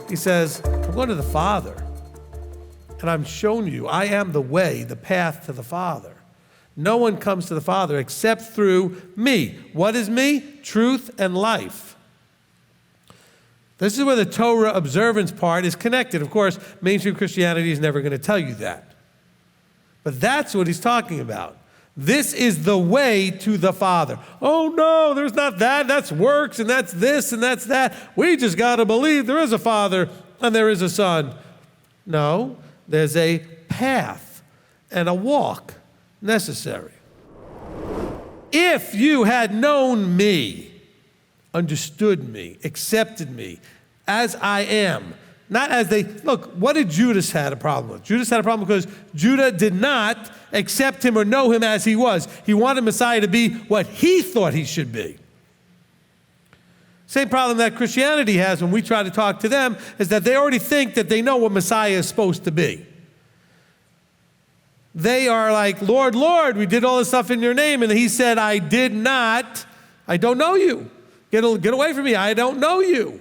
He says, I'm going to the Father, and I'm showing you, I am the way, the path to the Father. No one comes to the Father except through me. What is me? Truth and life. This is where the Torah observance part is connected. Of course, mainstream Christianity is never going to tell you that. But that's what he's talking about. This is the way to the Father. Oh no, there's not that. That's works, and that's this, and that's that. We just got to believe there is a Father and there is a Son. No, there's a path and a walk necessary. If you had known me, understood me, accepted me as I am, not as they, look, what did Judas had a problem with? Judas had a problem because Judah did not accept him or know him as he was. He wanted Messiah to be what he thought he should be. Same problem that Christianity has when we try to talk to them is that they already think that they know what Messiah is supposed to be. They are like, Lord, Lord, we did all this stuff in your name. And he said, I did not, I don't know you. Get away from me, I don't know you.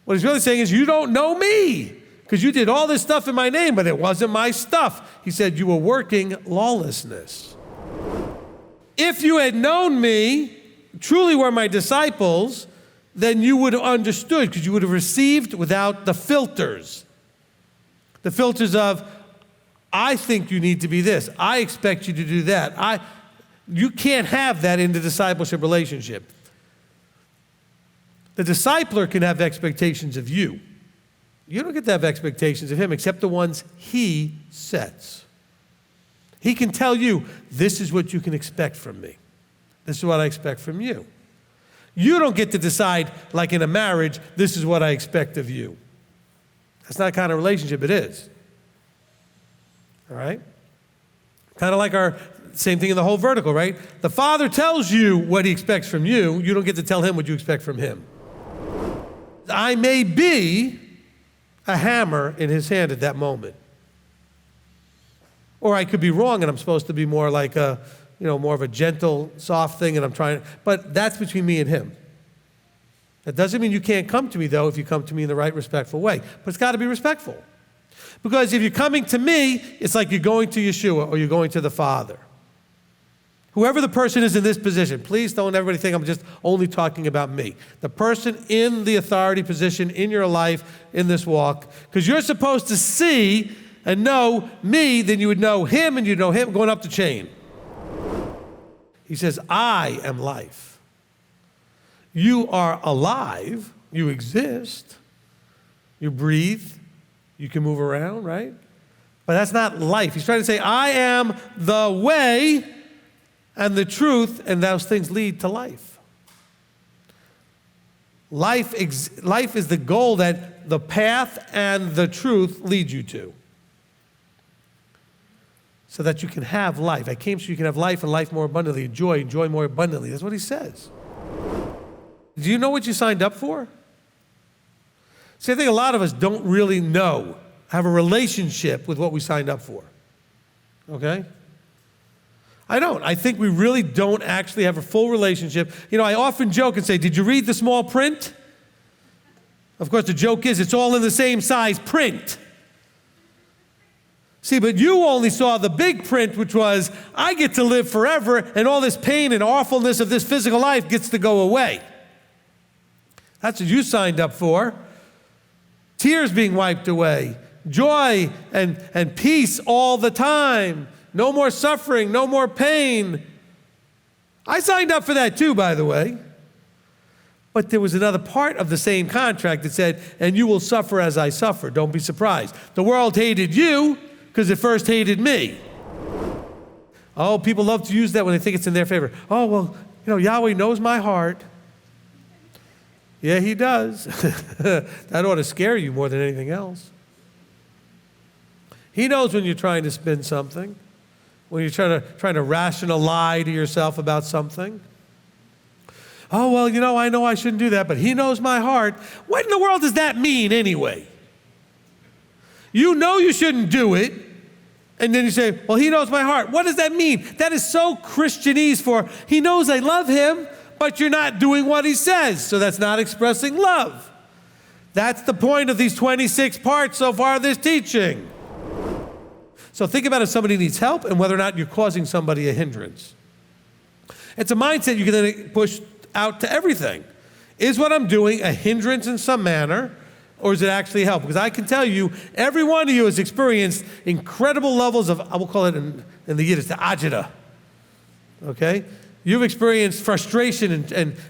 What he's really saying is, you don't know me, because you did all this stuff in my name, but it wasn't my stuff. He said, you were working lawlessness. If you had known me, truly were my disciples, then you would have understood, because you would have received without the filters. The filters of, I think you need to be this. I expect you to do that. You can't have that in the discipleship relationship. The discipler can have expectations of you. You don't get to have expectations of him except the ones he sets. He can tell you, this is what you can expect from me. This is what I expect from you. You don't get to decide, like in a marriage, this is what I expect of you. That's not the kind of relationship it is. All right? Kind of like our same thing in the whole vertical, right? The Father tells you what he expects from you. You don't get to tell him what you expect from him. I may be a hammer in his hand at that moment. Or I could be wrong and I'm supposed to be more like more of a gentle, soft thing and I'm trying, but that's between me and him. That doesn't mean you can't come to me though if you come to me in the right, respectful way. But it's got to be respectful. Because if you're coming to me, it's like you're going to Yeshua or you're going to the Father. Whoever the person is in this position, please don't everybody think I'm just only talking about me. The person in the authority position in your life, in this walk, because you're supposed to see and know me, then you would know him and you'd know him going up the chain. He says, I am life. You are alive, you exist, you breathe, you can move around, right? But that's not life. He's trying to say, I am the way and the truth, and those things lead to life. Life is the goal that the path and the truth lead you to. So that you can have life. I came so you can have life and life more abundantly, enjoy more abundantly. That's what he says. Do you know what you signed up for? See, I think a lot of us don't really know, have a relationship with what we signed up for. Okay? I don't. I think we really don't actually have a full relationship. You know, I often joke and say, did you read the small print? Of course, the joke is it's all in the same size print. See, but you only saw the big print, which was, I get to live forever, and all this pain and awfulness of this physical life gets to go away. That's what you signed up for. Tears being wiped away, joy and peace all the time. No more suffering, no more pain. I signed up for that too, by the way. But there was another part of the same contract that said, and you will suffer as I suffer. Don't be surprised. The world hated you because it first hated me. Oh, people love to use that when they think it's in their favor. Oh, well, Yahweh knows my heart. Yeah, he does. That ought to scare you more than anything else. He knows when you're trying to spin something. When you're trying to rational lie to yourself about something. Oh, well, I know I shouldn't do that, but he knows my heart. What in the world does that mean anyway? You know you shouldn't do it, and then you say, well, he knows my heart. What does that mean? That is so Christianese for, he knows I love him, but you're not doing what he says, so that's not expressing love. That's the point of these 26 parts so far of this teaching. So think about if somebody needs help and whether or not you're causing somebody a hindrance. It's a mindset you can then push out to everything. Is what I'm doing a hindrance in some manner, or is it actually help? Because I can tell you, every one of you has experienced incredible levels of, I will call it in the Yiddish, the agita. Okay? You've experienced frustration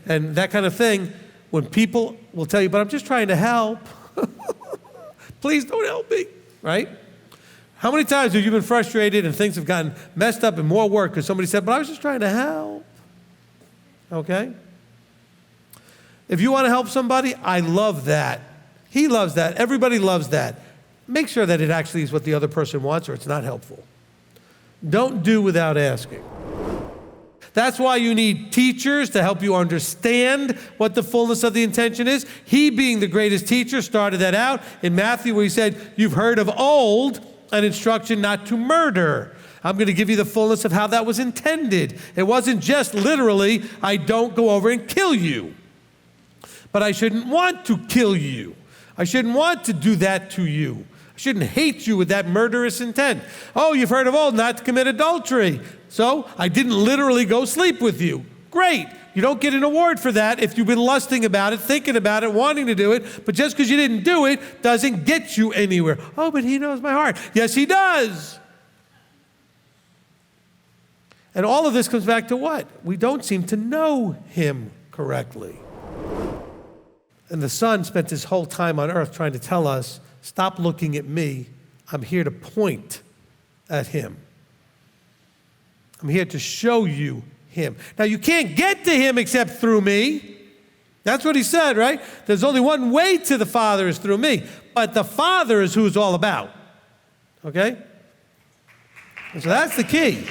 and that kind of thing when people will tell you, but I'm just trying to help. Please don't help me, right? How many times have you been frustrated and things have gotten messed up and more work because somebody said, but I was just trying to help? Okay? If you want to help somebody, I love that. He loves that. Everybody loves that. Make sure that it actually is what the other person wants or it's not helpful. Don't do without asking. That's why you need teachers to help you understand what the fullness of the intention is. He, being the greatest teacher, started that out in Matthew where he said, you've heard of old an instruction not to murder. I'm going to give you the fullness of how that was intended. It wasn't just literally, I don't go over and kill you. But I shouldn't want to kill you. I shouldn't want to do that to you. I shouldn't hate you with that murderous intent. Oh, you've heard of old not to commit adultery. So I didn't literally go sleep with you. Great. You don't get an award for that if you've been lusting about it, thinking about it, wanting to do it. But just because you didn't do it doesn't get you anywhere. Oh, but he knows my heart. Yes, he does. And all of this comes back to what? We don't seem to know him correctly. And the Son spent his whole time on earth trying to tell us, stop looking at me. I'm here to point at him. I'm here to show you him. Now, you can't get to him except through me. That's what he said, right? There's only one way to the Father is through me. But the Father is who it's all about. Okay? And so that's the key.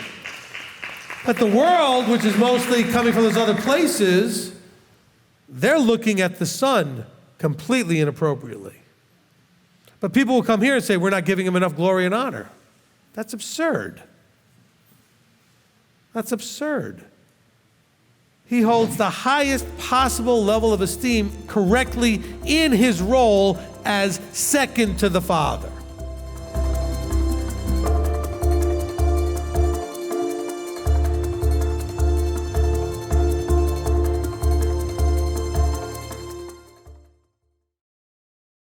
But the world, which is mostly coming from those other places, they're looking at the Son completely inappropriately. But people will come here and say, we're not giving him enough glory and honor. That's absurd. That's absurd. He holds the highest possible level of esteem correctly in his role as second to the Father.